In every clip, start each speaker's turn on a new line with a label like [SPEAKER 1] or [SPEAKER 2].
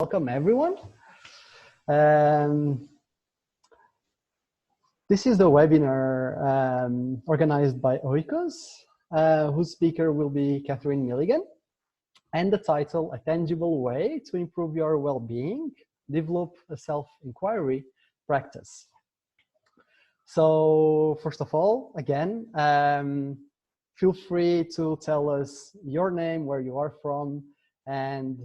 [SPEAKER 1] Welcome everyone. Um, this is the webinar organized by oikos, whose speaker will be Katherine Milligan, and the title, A Tangible Way to Improve Your Well-Being, Develop a Self-Inquiry Practice. So first of all, again, feel free to tell us your name, where you are from, and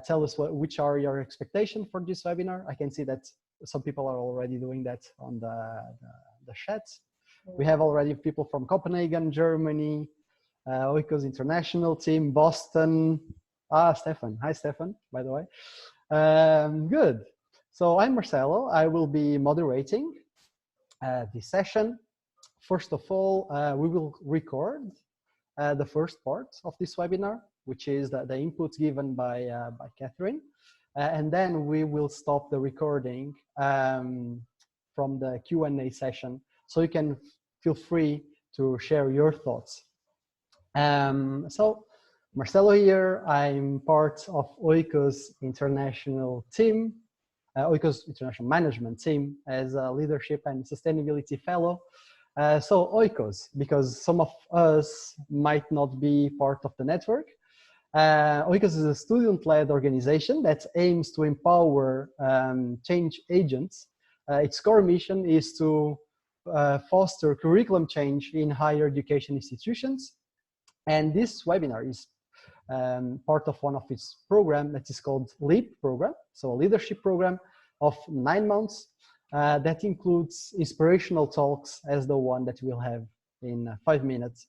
[SPEAKER 1] tell us which are your expectations for this webinar. I can see that some people are already doing that on the chat. We have already people from Copenhagen, Germany, oikos International Team, Boston. Stefan. Hi, Stefan, by the way. Good. So I'm Marcelo. I will be moderating this session. First of all, we will record the first part of this webinar, which is the inputs given by Katherine. And then we will stop the recording from the Q&A session. So you can feel free to share your thoughts. So Marcelo here, I'm part of oikos International Team, oikos International Management Team as a Leadership and Sustainability Fellow. So oikos, because some of us might not be part of the network. oikos is a student-led organization that aims to empower change agents. Its core mission is to foster curriculum change in higher education institutions. And this webinar is part of one of its program that is called LEAP program, so a leadership program of 9 months that includes inspirational talks as the one that we'll have in 5 minutes.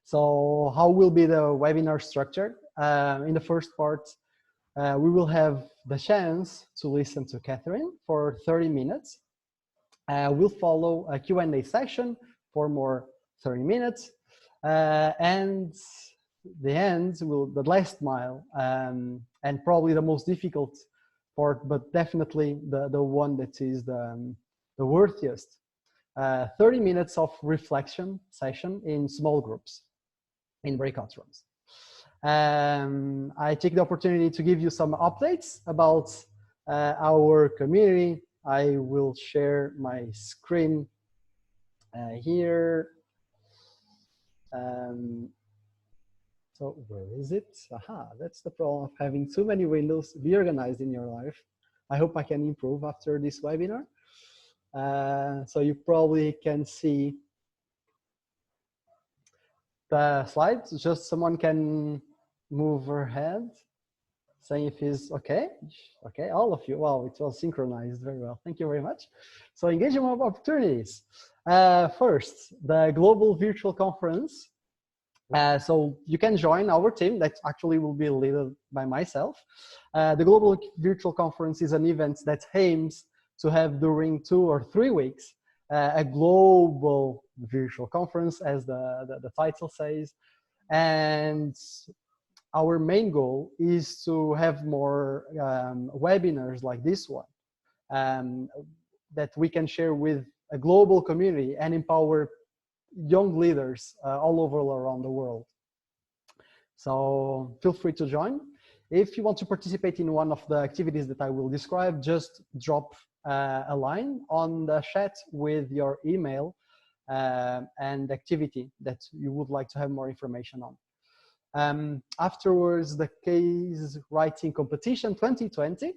[SPEAKER 1] So how will be the webinar structured? In the first part, we will have the chance to listen to Katherine for 30 minutes. We'll follow a Q&A session for more 30 minutes. And the end will, the last mile, and probably the most difficult part, but definitely the one that is the worthiest. 30 minutes of reflection session in small groups, in breakout rooms. I take the opportunity to give you some updates about our community. I will share my screen here. So where is it? Aha, that's the problem of having too many windows. Be organized in your life. I hope I can improve after this webinar. So you probably can see the slides. Just someone can move her head, saying if it's okay. Okay, all of you. Wow, it was synchronized very well. Thank you very much. So engagement opportunities. First, the Global Virtual Conference. So you can join our team that actually will be led by myself. The Global Virtual Conference is an event that aims to have during 2 or 3 weeks a global virtual conference, as the title says. And our main goal is to have more webinars like this one that we can share with a global community and empower young leaders all over around the world. So feel free to join. If you want to participate in one of the activities that I will describe, just drop a line on the chat with your email and activity that you would like to have more information on. Afterwards, the case writing competition 2020.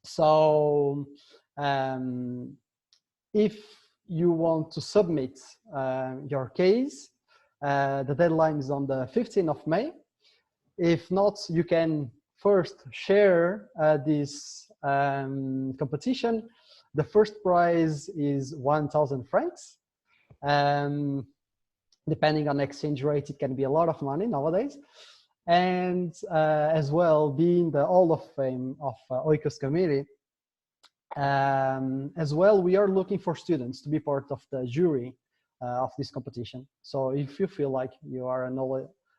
[SPEAKER 1] So if you want to submit your case, the deadline is on the 15th of May. If not, you can first share this competition. The first prize is 1,000 francs. Depending on exchange rate, it can be a lot of money nowadays. And as well, being the Hall of Fame of oikos community, as well, we are looking for students to be part of the jury of this competition. So if you feel like you are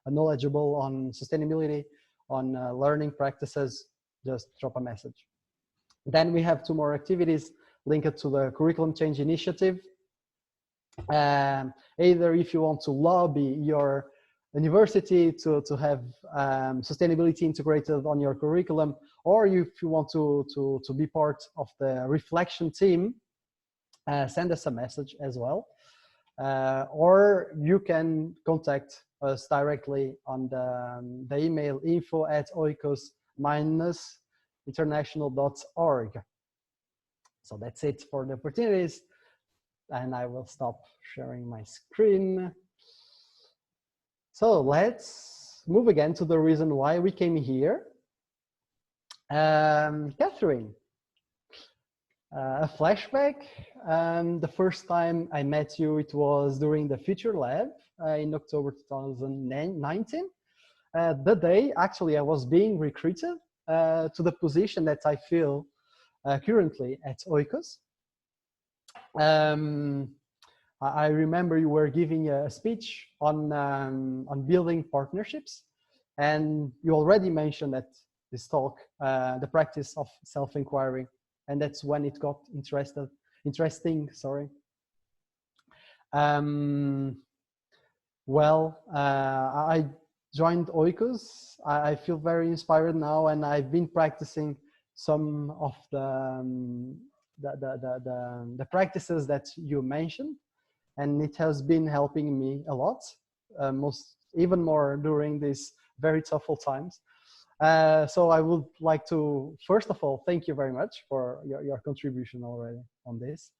[SPEAKER 1] knowledgeable on sustainability, on learning practices, just drop a message. Then we have 2 more activities linked to the curriculum change initiative. Either if you want to lobby your university to have sustainability integrated on your curriculum, or if you want to be part of the reflection team, send us a message as well. Or you can contact us directly on the email info@oikos-international.org. So that's it for the opportunities, and I will stop sharing my screen. So let's move again to the reason why we came here. Katherine, a flashback. The first time I met you, it was during the Future Lab in October 2019. The day, actually, I was being recruited to the position that I feel currently at Oikos. I remember you were giving a speech on building partnerships, and you already mentioned that this talk, the practice of self-inquiry, and that's when it got interesting. Sorry. I joined Oikos. I feel very inspired now, and I've been practicing some of the practices that you mentioned, and it has been helping me a lot, even more during these very tough times. So I would like to, first of all, thank you very much for your contribution already on this.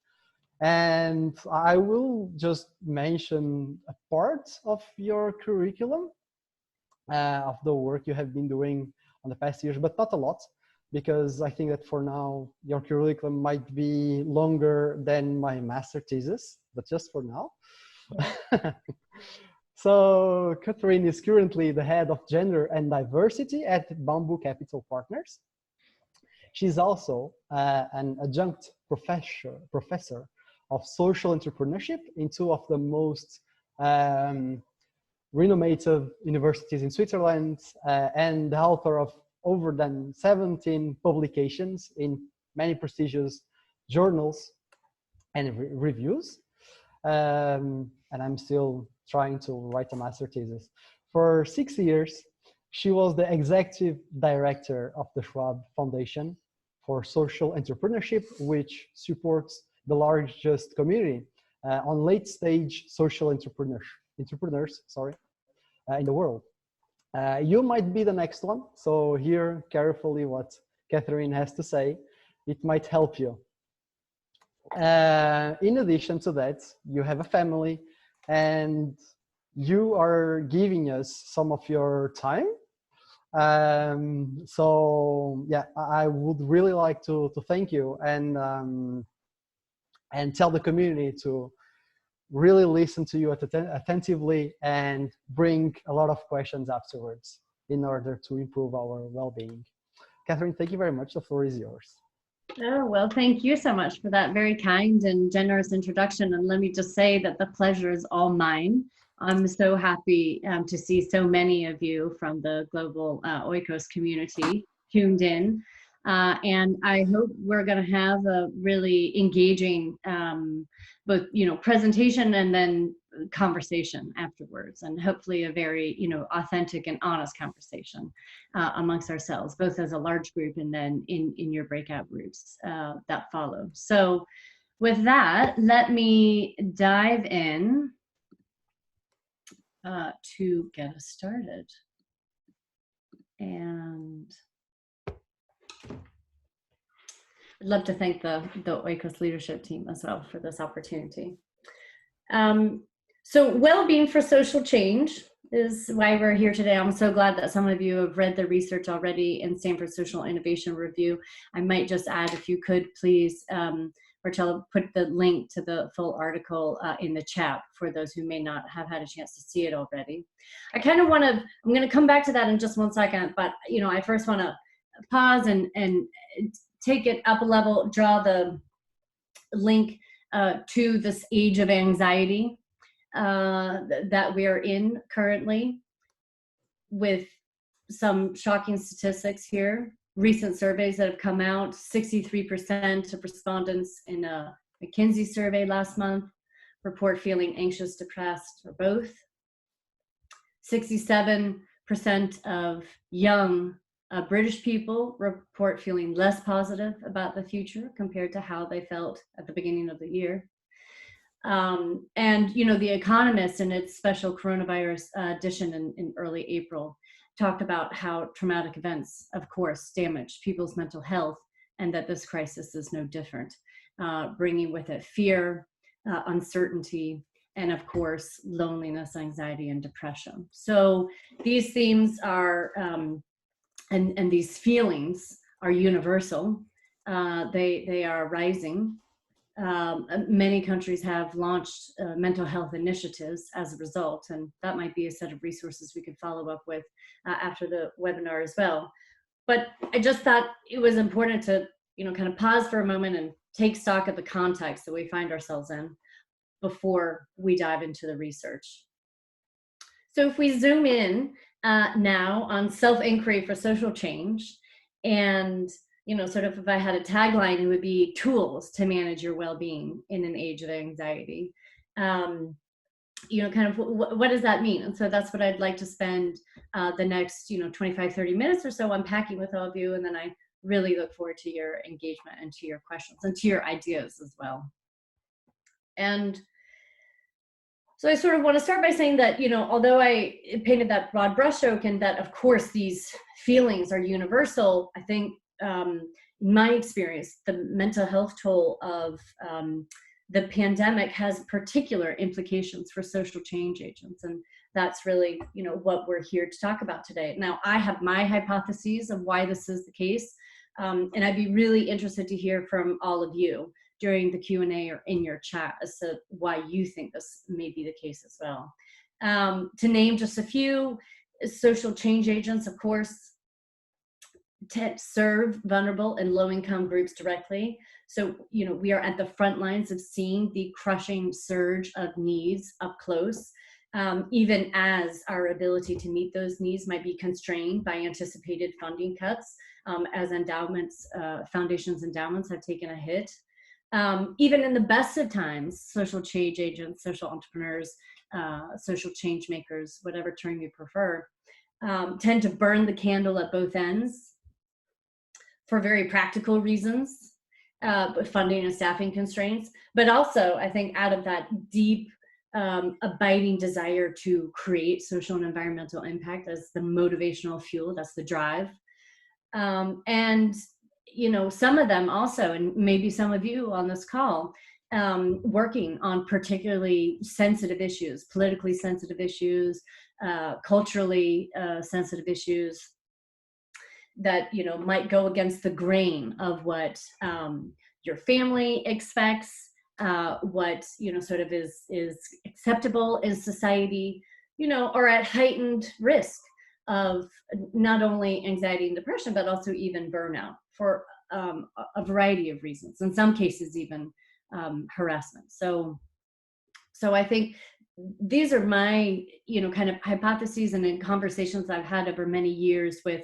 [SPEAKER 1] And I will just mention a part of your curriculum, of the work you have been doing on the past years, but not a lot, because I think that for now, your curriculum might be longer than my master thesis, but just for now. So Katherine is currently the head of gender and diversity at Bamboo Capital Partners. She's also an adjunct professor of social entrepreneurship in two of the most renowned universities in Switzerland, and the author of over than 17 publications in many prestigious journals and reviews. And I'm still trying to write a master thesis. For 6 years, she was the executive director of the Schwab Foundation for Social Entrepreneurship, which supports the largest community on late-stage social entrepreneurs in the world. You might be the next one, so hear carefully what Katherine has to say. It might help you. In addition to that, you have a family, and you are giving us some of your time. So yeah, I would really like to thank you and tell the community to really listen to you attentively and bring a lot of questions afterwards in order to improve our well-being. Katherine, thank you very much. The floor is yours.
[SPEAKER 2] Oh, well, thank you so much for that very kind and generous introduction. And let me just say that the pleasure is all mine. I'm so happy to see so many of you from the global Oikos community tuned in. And I hope we're going to have a really engaging both, presentation and then conversation afterwards, and hopefully a very, authentic and honest conversation amongst ourselves, both as a large group and then in your breakout groups that follow. So with that, let me dive in to get us started. And I'd love to thank the Oikos leadership team as well for this opportunity. So well-being for social change is why we're here today. I'm so glad that some of you have read the research already in Stanford Social Innovation Review. I might just add, if you could please, Marcella, put the link to the full article in the chat for those who may not have had a chance to see it already. I kind of want to, I'm going to come back to that in just one second, but I first want to pause and take it up a level, draw the link to this age of anxiety that we are in currently, with some shocking statistics here. Recent surveys that have come out, 63% of respondents in a McKinsey survey last month report feeling anxious, depressed, or both. 67% of young British people report feeling less positive about the future compared to how they felt at the beginning of the year. And, The Economist, in its special coronavirus edition in early April, talked about how traumatic events, of course, damage people's mental health, and that this crisis is no different, bringing with it fear, uncertainty, and of course, loneliness, anxiety, and depression. So these themes are, and these feelings are universal. They are rising. Many countries have launched mental health initiatives as a result, and that might be a set of resources we could follow up with after the webinar as well. But I just thought it was important to, kind of pause for a moment and take stock of the context that we find ourselves in before we dive into the research. So if we zoom in now on self-inquiry for social change, and sort of if I had a tagline, it would be tools to manage your well-being in an age of anxiety. Kind of what does that mean? And so that's what I'd like to spend the next 25, 30 minutes or so unpacking with all of you. And then I really look forward to your engagement and to your questions and to your ideas as well. And so I sort of want to start by saying that, although I painted that broad brushstroke and that, of course, these feelings are universal, I think in my experience, the mental health toll of the pandemic has particular implications for social change agents. And that's really, what we're here to talk about today. Now, I have my hypotheses of why this is the case, and I'd be really interested to hear from all of you during the Q&A or in your chat as to why you think this may be the case as well. To name just a few, social change agents, of course, serve vulnerable and low-income groups directly. So, we are at the front lines of seeing the crushing surge of needs up close, even as our ability to meet those needs might be constrained by anticipated funding cuts, as endowments, foundations endowments have taken a hit. Even in the best of times, social change agents, social entrepreneurs, social change makers, whatever term you prefer, tend to burn the candle at both ends for very practical reasons, funding and staffing constraints, but also I think out of that deep, abiding desire to create social and environmental impact as the motivational fuel, that's the drive. And some of them also, and maybe some of you on this call, working on particularly sensitive issues, politically sensitive issues, culturally sensitive issues that might go against the grain of what your family expects, what sort of is acceptable in society, are at heightened risk of not only anxiety and depression, but also even burnout for a variety of reasons, in some cases even harassment. So I think these are my kind of hypotheses, and in conversations I've had over many years with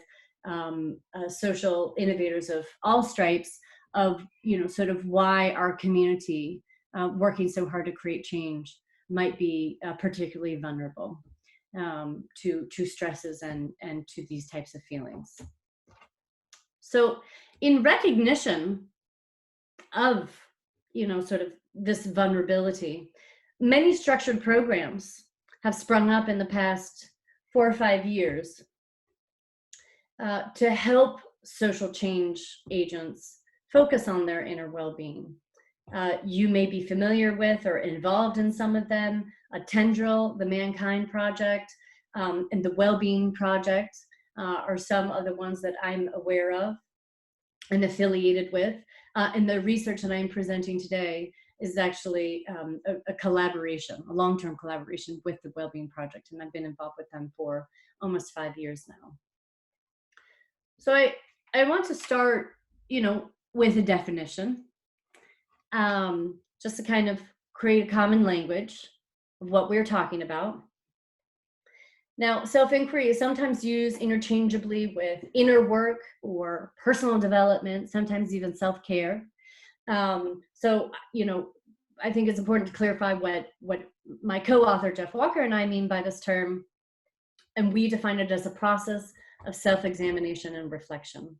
[SPEAKER 2] social innovators of all stripes, of sort of why our community working so hard to create change might be particularly vulnerable to stresses and to these types of feelings. So in recognition of sort of this vulnerability, many structured programs have sprung up in the past 4 or 5 years to help social change agents focus on their inner well-being. You may be familiar with or involved in some of them. Tendril, the Mankind Project, and the Wellbeing Project are some of the ones that I'm aware of and affiliated with. And the research that I'm presenting today is actually a collaboration, a long-term collaboration with the Wellbeing Project, and I've been involved with them for almost 5 years now. So I want to start, with a definition, just to kind of create a common language of what we're talking about. Now, self-inquiry is sometimes used interchangeably with inner work or personal development, sometimes even self-care. So, I think it's important to clarify what my co-author Jeff Walker and I mean by this term. And we define it as a process of self-examination and reflection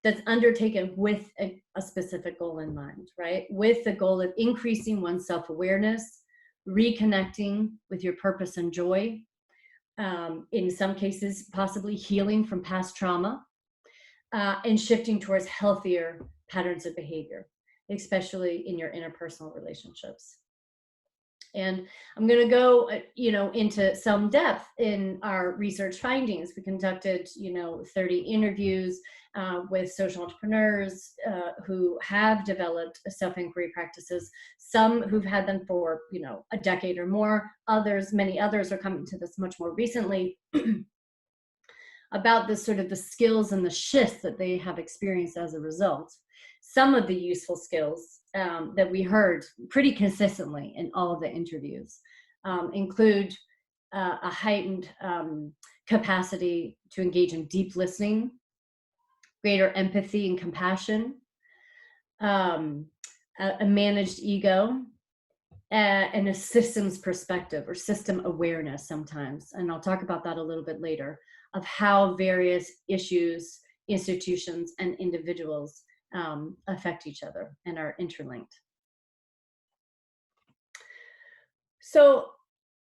[SPEAKER 2] that's undertaken with a specific goal in mind, right? With the goal of increasing one's self-awareness, reconnecting with your purpose and joy, in some cases, possibly healing from past trauma, and shifting towards healthier patterns of behavior, especially in your interpersonal relationships. And I'm going to go, into some depth in our research findings. We conducted, 30 interviews with social entrepreneurs who have developed self-inquiry practices. Some who've had them for, a decade or more. Many others are coming to this much more recently. About this sort of the skills and the shifts that they have experienced as a result. Some of the useful skills that we heard pretty consistently in all of the interviews include a heightened capacity to engage in deep listening, greater empathy and compassion, a managed ego, and a systems perspective or system awareness sometimes. And I'll talk about that a little bit later, of how various issues, institutions, and individuals affect each other and are interlinked. So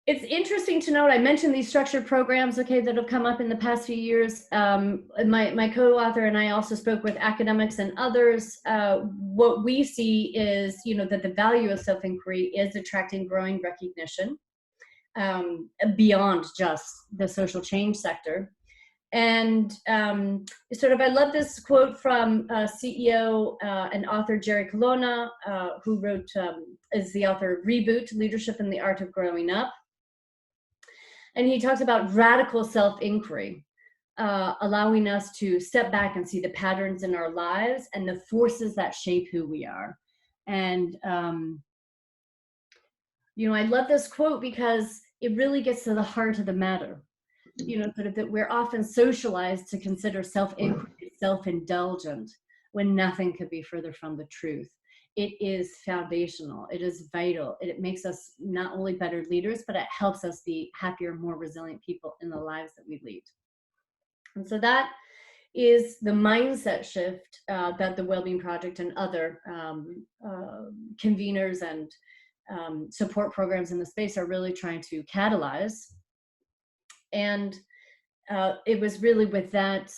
[SPEAKER 2] it's interesting to note, I mentioned these structured programs, that have come up in the past few years. My co-author and I also spoke with academics and others. What we see is, that the value of self-inquiry is attracting growing recognition beyond just the social change sector. And I love this quote from CEO and author Jerry Colonna, who wrote, is the author of Reboot, Leadership and the Art of Growing Up. And he talks about radical self-inquiry, allowing us to step back and see the patterns in our lives and the forces that shape who we are. And, I love this quote because it really gets to the heart of the matter. That we're often socialized to consider self-inquiry self-indulgent when nothing could be further from the truth. It is foundational. It is vital. It makes us not only better leaders, but it helps us be happier, more resilient people in the lives that we lead. And so that is the mindset shift that the Wellbeing Project and other conveners and support programs in the space are really trying to catalyze. And it was really with that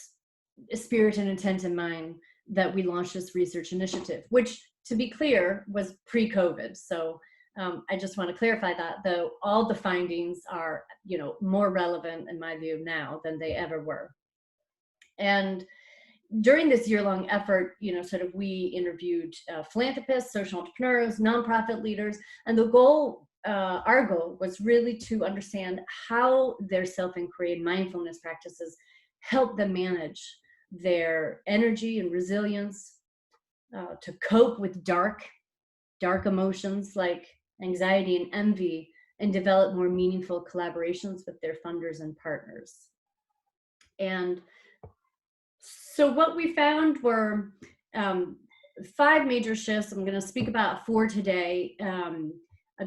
[SPEAKER 2] spirit and intent in mind that we launched this research initiative, which, to be clear, was pre-COVID. So I just want to clarify that, though all the findings are, more relevant in my view now than they ever were. And during this year-long effort, we interviewed philanthropists, social entrepreneurs, nonprofit leaders, and the goal, our goal, was really to understand how their self-inquiry and mindfulness practices help them manage their energy and resilience, to cope with dark emotions like anxiety and envy, and develop more meaningful collaborations with their funders and partners. And so what we found were 5 major shifts. I'm going to speak about 4 today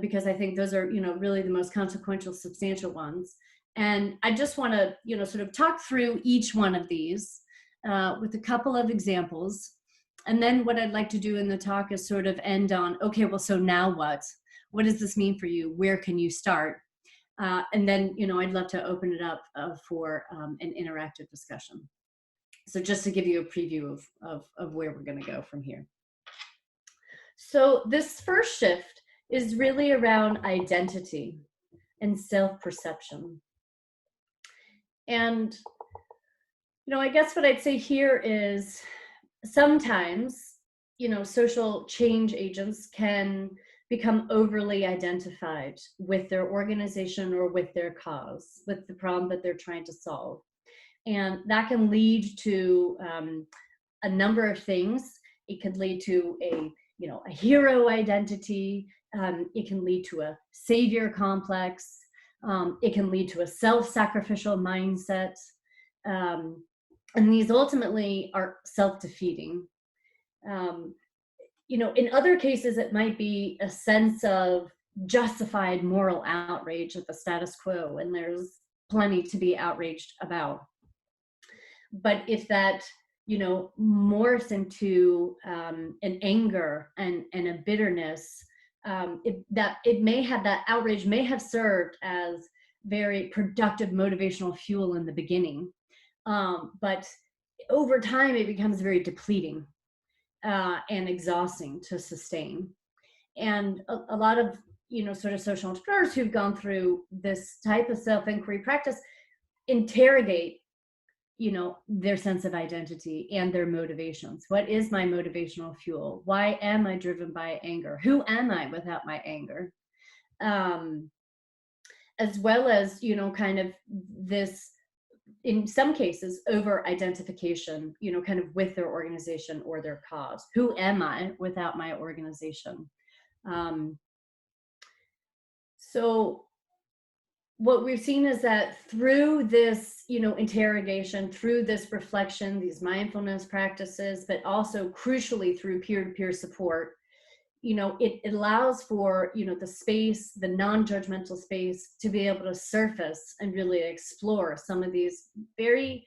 [SPEAKER 2] because I think those are, really the most consequential, substantial ones. And I just want to, talk through each one of these with a couple of examples. And then what I'd like to do in the talk is sort of end on, okay, well, so now what? What does this mean for you? Where can you start? And then, I'd love to open it up for an interactive discussion. So just to give you a preview of where we're going to go from here. So this first shift is really around identity and self-perception. And, I guess what I'd say here is sometimes, social change agents can become overly identified with their organization or with their cause, with the problem that they're trying to solve. And that can lead to a number of things. It could lead to a hero identity. It can lead to a savior complex. It can lead to a self-sacrificial mindset. And these ultimately are self-defeating. In other cases, it might be a sense of justified moral outrage at the status quo. And there's plenty to be outraged about. But if that, morphs into an anger and a bitterness, that outrage may have served as very productive motivational fuel in the beginning, but over time it becomes very depleting and exhausting to sustain. And a lot of sort of social entrepreneurs who've gone through this type of self-inquiry practice interrogate their sense of identity and their motivations. What is my motivational fuel? Why am I driven by anger? Who am I without my anger? As well as kind of this, in some cases, over identification, kind of with their organization or their cause. Who am I without my organization? So what we've seen is that through this, interrogation, through this reflection, these mindfulness practices, but also crucially through peer-to-peer support, it allows for, the space, the non-judgmental space, to be able to surface and really explore some of these very,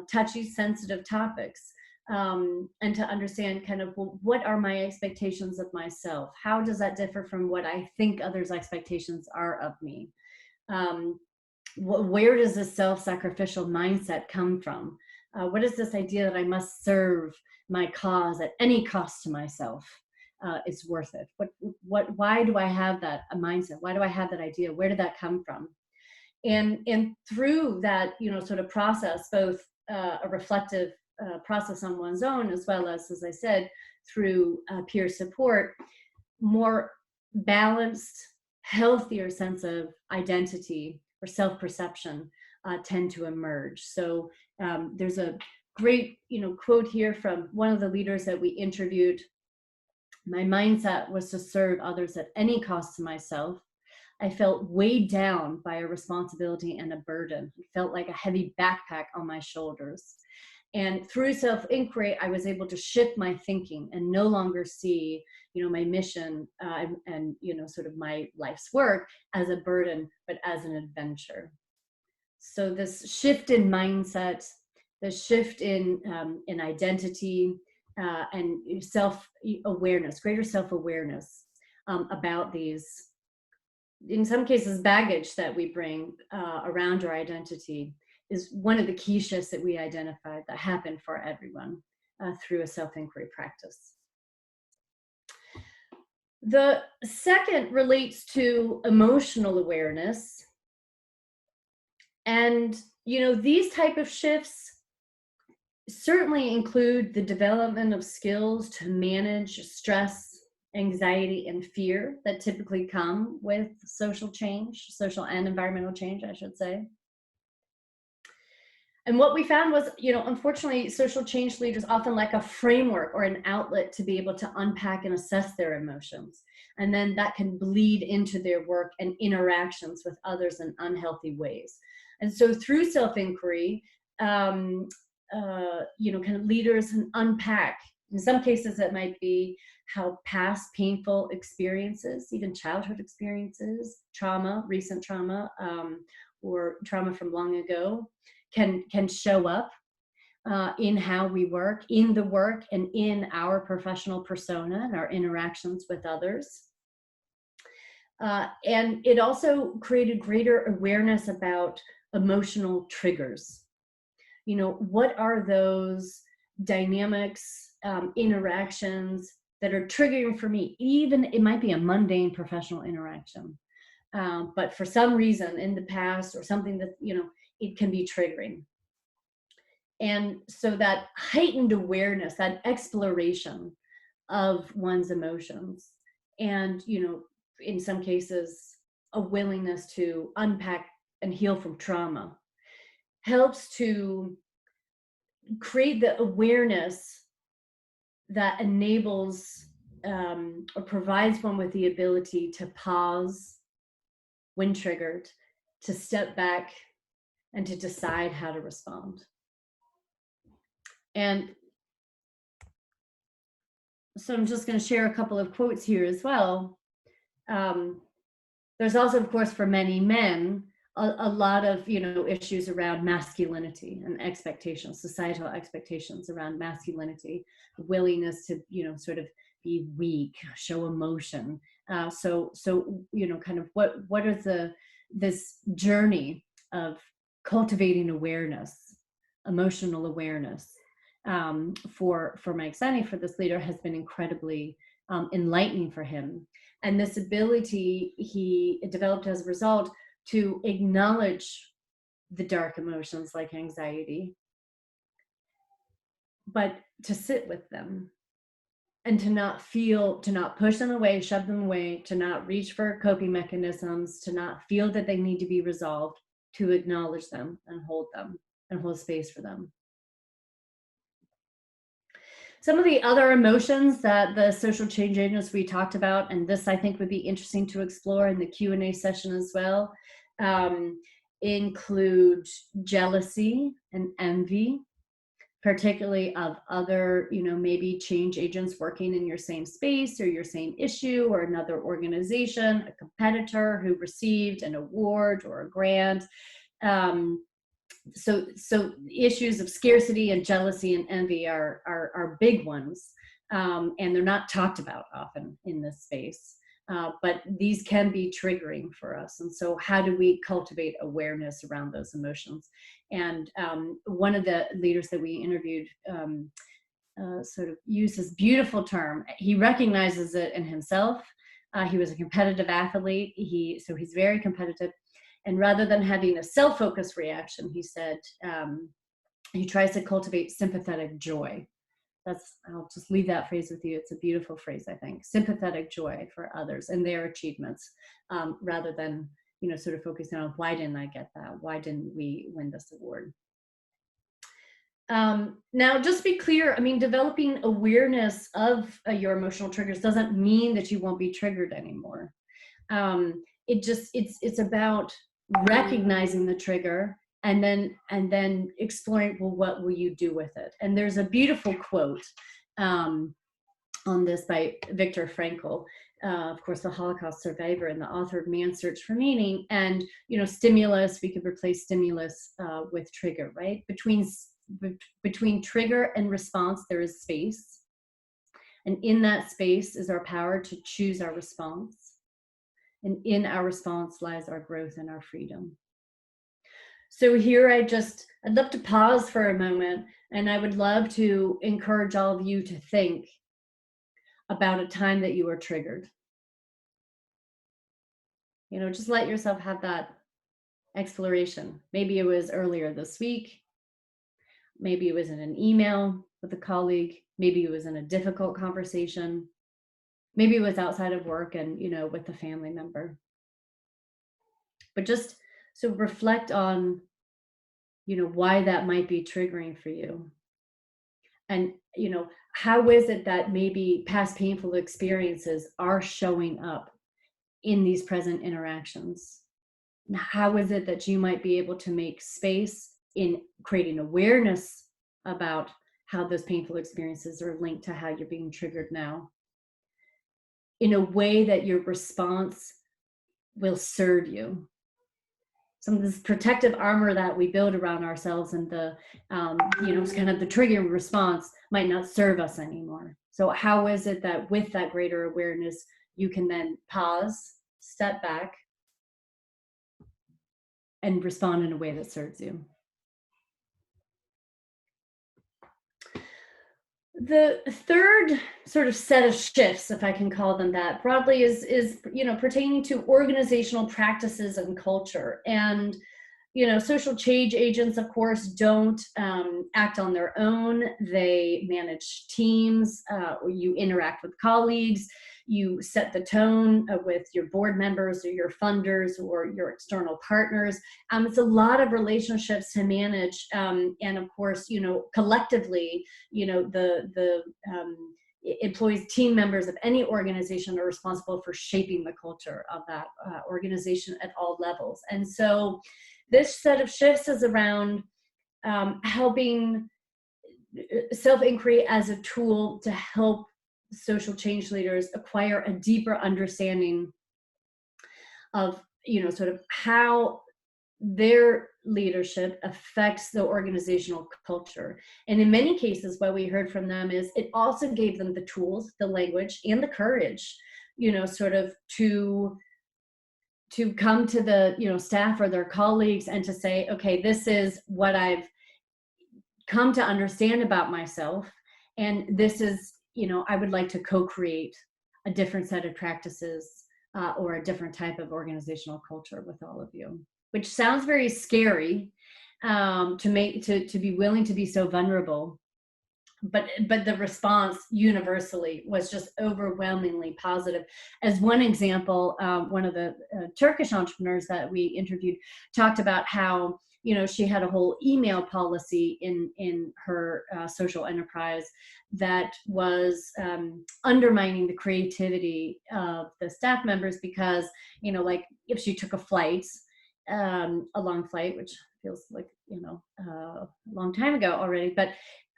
[SPEAKER 2] touchy, sensitive topics, and to understand kind of, well, what are my expectations of myself? How does that differ from what I think others' expectations are of me? Where does this self-sacrificial mindset come from? What is this idea that I must serve my cause at any cost to myself? It's worth it. Why do I have that mindset? Why do I have that idea? Where did that come from? And through that, sort of process, both a reflective process on one's own, as well as I said, through peer support, more balanced, healthier sense of identity or self-perception tend to emerge. So there's a great, quote here from one of the leaders that we interviewed. My mindset was to serve others at any cost to myself. I felt weighed down by a responsibility and a burden. It felt like a heavy backpack on my shoulders. And through self-inquiry, I was able to shift my thinking and no longer see, my mission and sort of my life's work as a burden, but as an adventure. So this shift in mindset, the shift in identity, and self-awareness, greater self-awareness about these, in some cases, baggage that we bring around our identity, is one of the key shifts that we identified that happened for everyone through a self-inquiry practice. The second relates to emotional awareness. And, these type of shifts certainly include the development of skills to manage stress, anxiety, and fear that typically come with social change, social and environmental change, I should say. And what we found was, unfortunately, social change leaders often lack a framework or an outlet to be able to unpack and assess their emotions. And then that can bleed into their work and interactions with others in unhealthy ways. And so through self-inquiry, kind of leaders can unpack. In some cases, that might be how past painful experiences, even childhood experiences, trauma, recent trauma, or trauma from long ago, can show up in how we work, in the work, and in our professional persona and our interactions with others. And it also created greater awareness about emotional triggers. What are those dynamics, interactions that are triggering for me? Even it might be a mundane professional interaction, but for some reason in the past or something that, it can be triggering. And so that heightened awareness, that exploration of one's emotions, and, in some cases, a willingness to unpack and heal from trauma, helps to create the awareness that enables or provides one with the ability to pause when triggered, to step back, and to decide how to respond. And so I'm just going to share a couple of quotes here as well. There's also, of course, for many men, a lot of, issues around masculinity and expectations, societal expectations around masculinity, willingness to, sort of be weak, show emotion. So, kind of what is this journey of cultivating awareness, emotional awareness, for Mike Sani, for this leader, has been incredibly enlightening for him. And this ability he developed as a result to acknowledge the dark emotions like anxiety, but to sit with them and to not push them away, shove them away, to not reach for coping mechanisms, to not feel that they need to be resolved, to acknowledge them and hold space for them. Some of the other emotions that the social change agents we talked about, and this I think would be interesting to explore in the Q&A session as well, include jealousy and envy, particularly of other, maybe change agents working in your same space or your same issue, or another organization, a competitor who received an award or a grant. So issues of scarcity and jealousy and envy are big ones, and they're not talked about often in this space, but these can be triggering for us. And so how do we cultivate awareness around those emotions? And one of the leaders that we interviewed sort of used this beautiful term. He recognizes it in himself. He was a competitive athlete. He's very competitive. And rather than having a self-focused reaction, he said, he tries to cultivate sympathetic joy. I'll just leave that phrase with you. It's a beautiful phrase, I think. Sympathetic joy for others and their achievements, rather than, sort of focusing on, why didn't I get that? Why didn't we win this award? Now, just be clear, developing awareness of your emotional triggers doesn't mean that you won't be triggered anymore. It's about recognizing the trigger and then exploring, well, what will you do with it? And there's a beautiful quote on this by Viktor Frankl, of course, the Holocaust survivor and the author of Man's Search for Meaning. And, stimulus, we could replace stimulus with trigger, right? Between trigger and response, there is space. And in that space is our power to choose our response. And in our response lies our growth and our freedom. So here I'd love to pause for a moment, and I would love to encourage all of you to think about a time that you were triggered. Just let yourself have that exploration. Maybe it was earlier this week. Maybe it was in an email with a colleague. Maybe it was in a difficult conversation. Maybe it was outside of work and, with a family member. But just so reflect on, why that might be triggering for you. And, how is it that maybe past painful experiences are showing up in these present interactions? How is it that you might be able to make space in creating awareness about how those painful experiences are linked to how you're being triggered now, in a way that your response will serve you? Some of this protective armor that we build around ourselves and the, kind of the trigger response might not serve us anymore. So how is it that with that greater awareness, you can then pause, step back, and respond in a way that serves you? The third sort of set of shifts, if I can call them that, broadly is pertaining to organizational practices and culture. And social change agents, of course, don't act on their own. They manage teams. You interact with colleagues. You set the tone with your board members or your funders or your external partners. It's a lot of relationships to manage. And of course, collectively, the employees, team members of any organization are responsible for shaping the culture of that organization at all levels. And so this set of shifts is around helping self-inquiry as a tool to help social change leaders acquire a deeper understanding of, sort of how their leadership affects the organizational culture. And in many cases, what we heard from them is it also gave them the tools, the language, and the courage, sort of to come to the, staff or their colleagues and to say, okay, this is what I've come to understand about myself. And this is, I would like to co-create a different set of practices or a different type of organizational culture with all of you. Which sounds very scary to be willing to be so vulnerable, but the response universally was just overwhelmingly positive. As one example, one of the Turkish entrepreneurs that we interviewed talked about how she had a whole email policy in her social enterprise that was undermining the creativity of the staff members because like if she took a flight. A long flight, which feels like a long time ago already, but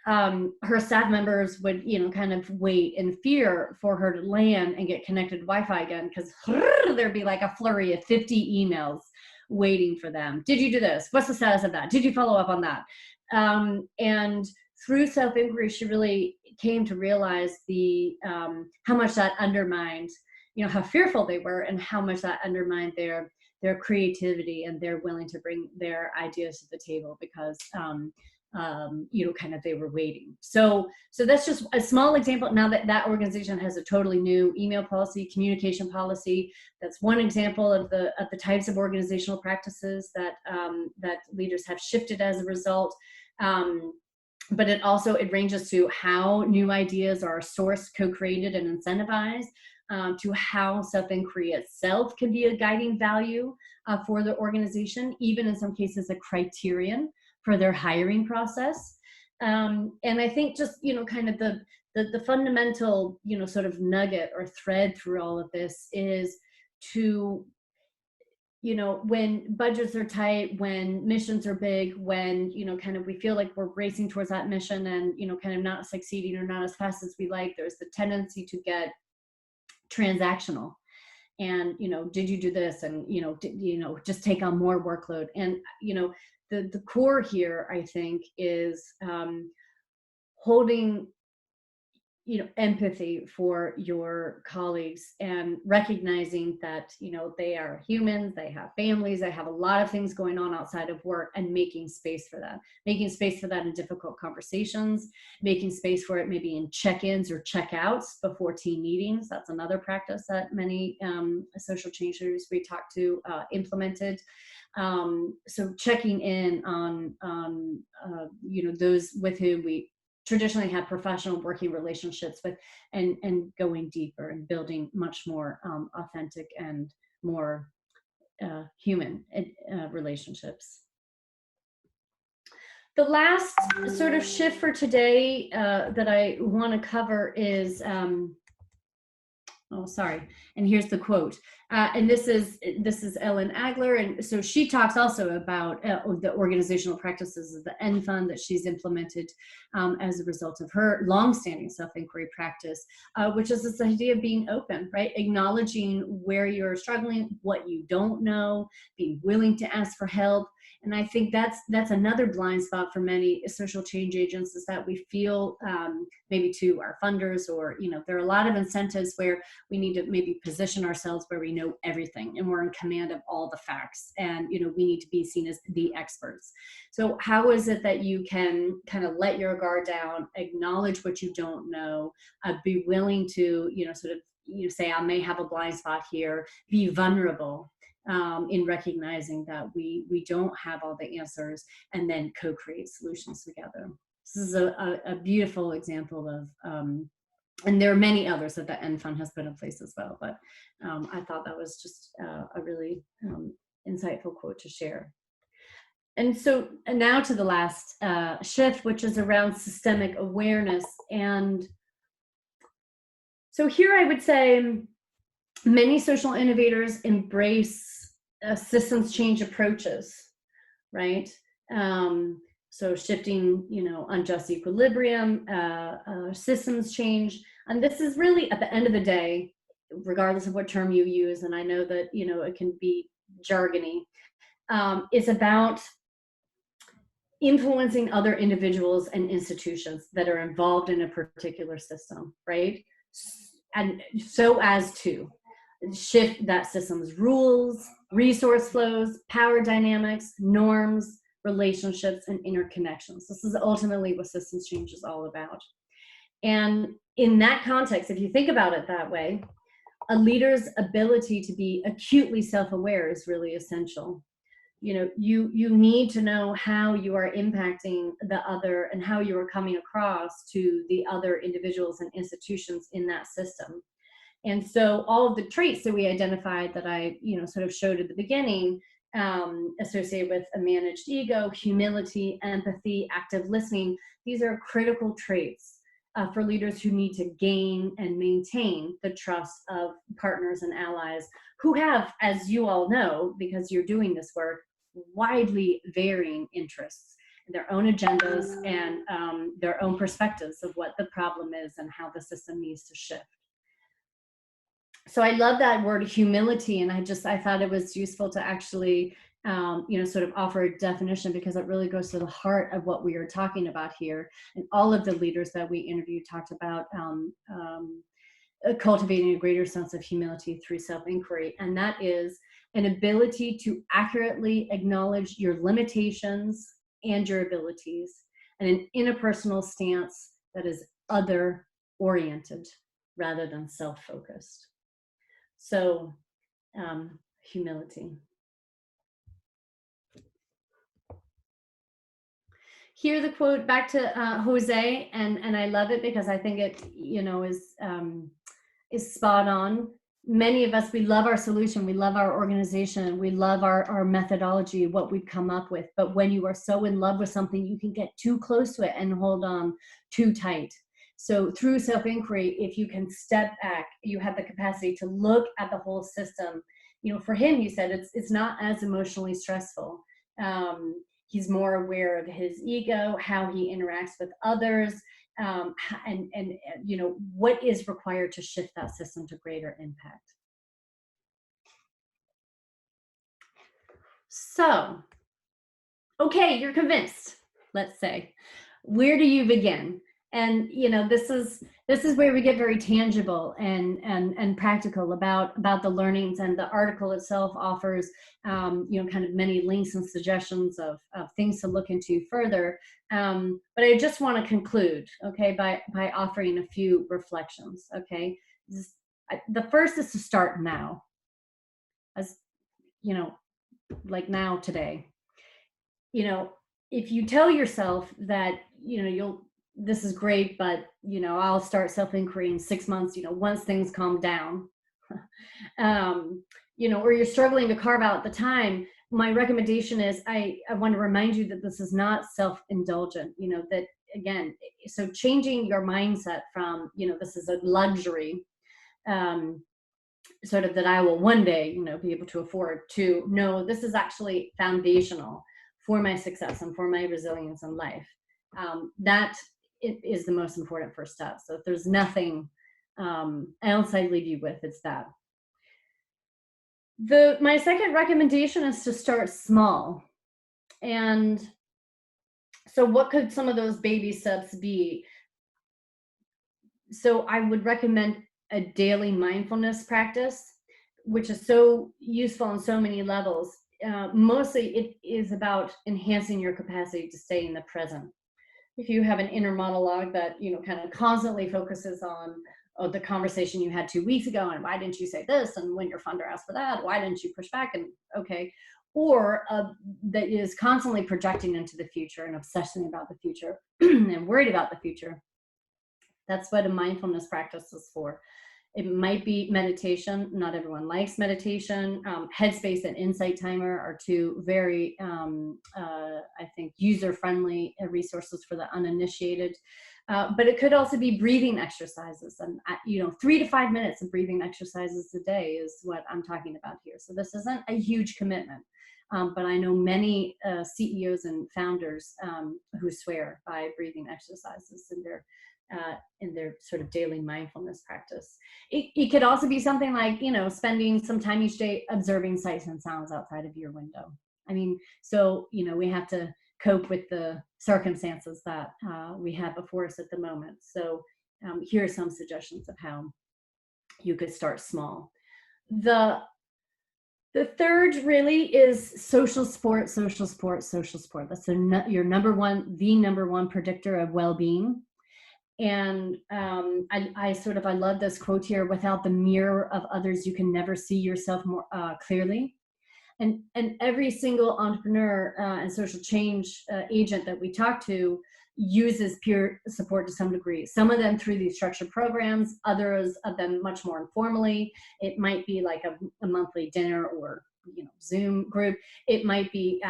[SPEAKER 2] her staff members would kind of wait in fear for her to land and get connected to Wi-Fi again, because there'd be like a flurry of 50 emails waiting for them. Did you do this? What's the status of that? Did you follow up on that? And through self-inquiry, she really came to realize how much that undermined, how fearful they were, and how much that undermined their creativity, and they're willing to bring their ideas to the table because kind of they were waiting. So that's just a small example. Now that organization has a totally new email policy, communication policy. That's one example of the types of organizational practices that leaders have shifted as a result. But it ranges to how new ideas are sourced, co-created, and incentivized. To how self-inquiry itself can be a guiding value for the organization, even in some cases a criterion for their hiring process. And I think just, kind of the fundamental, sort of nugget or thread through all of this is to, when budgets are tight, when missions are big, when, kind of we feel like we're racing towards that mission and, kind of not succeeding or not as fast as we like, there's the tendency to get transactional and did you do this, and just take on more workload. And the core here, I think, is holding empathy for your colleagues and recognizing that they are humans, they have families, they have a lot of things going on outside of work, and making space for that in difficult conversations, making space for it maybe in check-ins or check-outs before team meetings. That's another practice that many social change leaders we talked to implemented. So checking in on those with whom we traditionally have professional working relationships with, and going deeper and building much more authentic and more human relationships. The last sort of shift for today that I want to cover is, and here's the quote. And this is Ellen Agler, and so she talks also about the organizational practices of the N Fund that she's implemented as a result of her longstanding self-inquiry practice, which is this idea of being open, right? Acknowledging where you're struggling, what you don't know, being willing to ask for help. And I think that's another blind spot for many social change agents, is that we feel maybe to our funders, or there are a lot of incentives where we need to maybe position ourselves where we know everything and we're in command of all the facts, and we need to be seen as the experts. So how is it that you can kind of let your guard down, acknowledge what you don't know, be willing to sort of say I may have a blind spot here, be vulnerable in recognizing that we don't have all the answers, and then co-create solutions together. This is a beautiful example of, and there are many others that the N Fund has put in place as well, but I thought that was just a really insightful quote to share. And so now to the last shift, which is around systemic awareness. And so here I would say many social innovators embrace systems change approaches, right? So shifting, unjust equilibrium, systems change. And this is really, at the end of the day, regardless of what term you use, and I know that, it can be jargony, is about influencing other individuals and institutions that are involved in a particular system, right? And so as to shift that system's rules, resource flows, power dynamics, norms, relationships, and interconnections. This is ultimately what systems change is all about. And in that context, if you think about it that way, a leader's ability to be acutely self-aware is really essential. You know, you need to know how you are impacting the other and how you are coming across to the other individuals and institutions in that system. And so all of the traits that we identified that I, sort of showed at the beginning, associated with a managed ego, humility, empathy, active listening, these are critical traits for leaders who need to gain and maintain the trust of partners and allies who have, as you all know, because you're doing this work, widely varying interests, their own agendas, and their own perspectives of what the problem is and how the system needs to shift. So I love that word humility, and I thought it was useful to actually, sort of offer a definition, because it really goes to the heart of what we are talking about here. And all of the leaders that we interviewed talked about cultivating a greater sense of humility through self-inquiry, and that is an ability to accurately acknowledge your limitations and your abilities, and an interpersonal stance that is other-oriented rather than self-focused. So, humility. Here, the quote back to Jose, and I love it because I think it, is spot on. Many of us, we love our solution, we love our organization, we love our methodology, what we've come up with. But when you are so in love with something, you can get too close to it and hold on too tight. So through self-inquiry, if you can step back, you have the capacity to look at the whole system. For him, you said it's not as emotionally stressful. He's more aware of his ego, how he interacts with others, and what is required to shift that system to greater impact. So, okay, you're convinced, let's say. Where do you begin? And this is where we get very tangible and practical about the learnings, and the article itself offers kind of many links and suggestions of things to look into further. But I just want to conclude, okay, by offering a few reflections. Okay, the first is to start now, as like now today. If you tell yourself that this is great, but I'll start self-inquiry in 6 months, once things calm down, or you're struggling to carve out the time, my recommendation is I want to remind you that this is not self-indulgent, that again, so changing your mindset from, this is a luxury, sort of that I will one day, be able to afford, to no, this is actually foundational for my success and for my resilience in life. That it is the most important first step. So if there's nothing else I leave you with, it's that. My second recommendation is to start small. And so what could some of those baby steps be? So I would recommend a daily mindfulness practice, which is so useful on so many levels. Mostly it is about enhancing your capacity to stay in the present. If you have an inner monologue that kind of constantly focuses on the conversation you had 2 weeks ago, and why didn't you say this, and when your funder asked for that, why didn't you push back, and okay, or that is constantly projecting into the future and obsessing about the future and worried about the future, that's what a mindfulness practice is for. It might be meditation. Not everyone likes meditation. Headspace and Insight Timer are two very, I think, user-friendly resources for the uninitiated. But it could also be breathing exercises. And, 3 to 5 minutes of breathing exercises a day is what I'm talking about here. So this isn't a huge commitment. But I know many CEOs and founders who swear by breathing exercises in their sort of daily mindfulness practice. It could also be something like, spending some time each day observing sights and sounds outside of your window. I mean, so, you know, we have to cope with the circumstances that we have before us at the moment. So here are some suggestions of how you could start small. The third really is social support, social support, social support. That's your number one predictor of well-being. And I love this quote here: without the mirror of others, you can never see yourself more clearly. And every single entrepreneur and social change agent that we talk to uses peer support to some degree. Some of them through these structured programs, others of them much more informally. It might be like a monthly dinner or, you know, Zoom group. It might be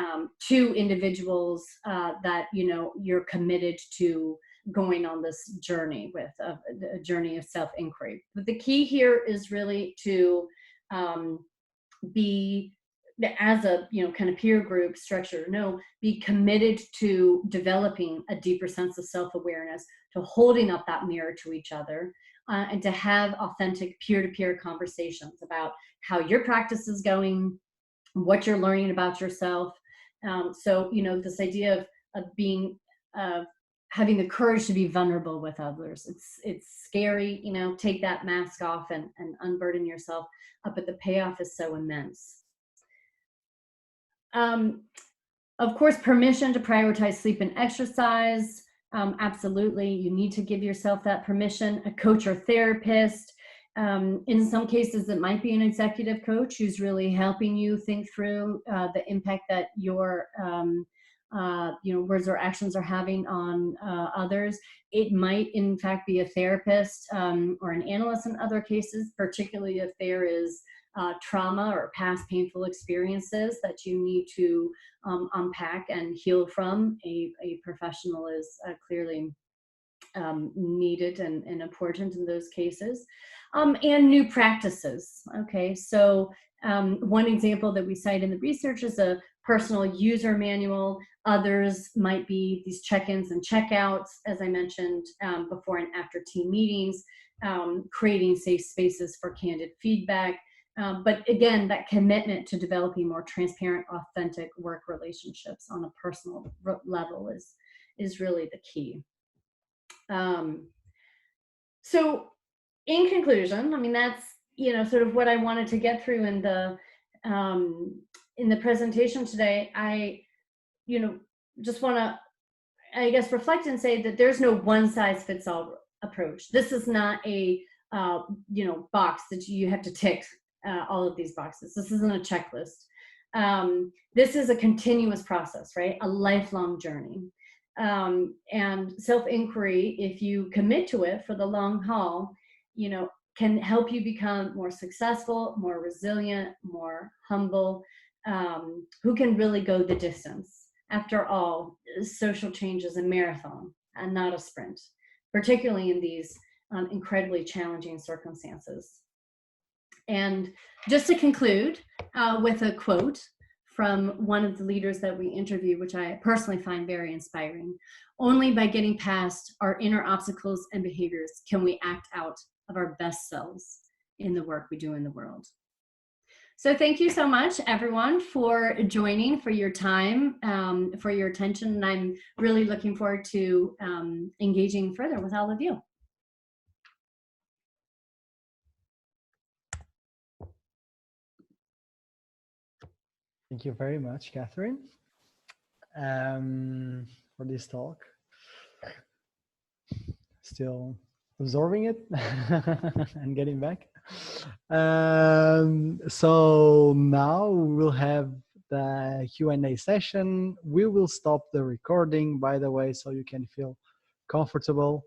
[SPEAKER 2] 2 individuals that, you know, you're committed to going on this journey with, a journey of self-inquiry. But the key here is really to be, as a, you know, kind of peer group structure, be committed to developing a deeper sense of self-awareness, to holding up that mirror to each other, and to have authentic peer-to-peer conversations about how your practice is going, what you're learning about yourself. So, you know, this idea of being, having the courage to be vulnerable with others. It's scary, you know, take that mask off and unburden yourself, but the payoff is so immense. Of course, permission to prioritize sleep and exercise. Absolutely, you need to give yourself that permission. A coach or therapist. In some cases, it might be an executive coach who's really helping you think through the impact that your you know, words or actions are having on others. It might, in fact, be a therapist or an analyst in other cases, particularly if there is trauma or past painful experiences that you need to unpack and heal from. A professional is clearly needed and important in those cases. And new practices. Okay, so one example that we cite in the research is a personal user manual. Others might be these check-ins and checkouts, as I mentioned, before and after team meetings, creating safe spaces for candid feedback. But again, that commitment to developing more transparent, authentic work relationships on a personal level is really the key. So in conclusion, I mean, that's, you know, sort of what I wanted to get through in the presentation today. I, you know, just want to, I guess, reflect and say that there's no one size fits all approach. This is not a, you know, box that you have to tick all of these boxes. This isn't a checklist. This is a continuous process, right? A lifelong journey. And self-inquiry, if you commit to it for the long haul, you know, can help you become more successful, more resilient, more humble, who can really go the distance. After all, social change is a marathon and not a sprint, particularly in these incredibly challenging circumstances. And just to conclude with a quote from one of the leaders that we interviewed, which I personally find very inspiring: only by getting past our inner obstacles and behaviors can we act out of our best selves in the work we do in the world. So thank you so much, everyone, for joining, for your time, for your attention. And I'm really looking forward to engaging further with all of you.
[SPEAKER 1] Thank you very much, Katherine, for this talk. Still absorbing it and getting back. So now we'll have the Q&A session. We will stop the recording, by the way, so you can feel comfortable.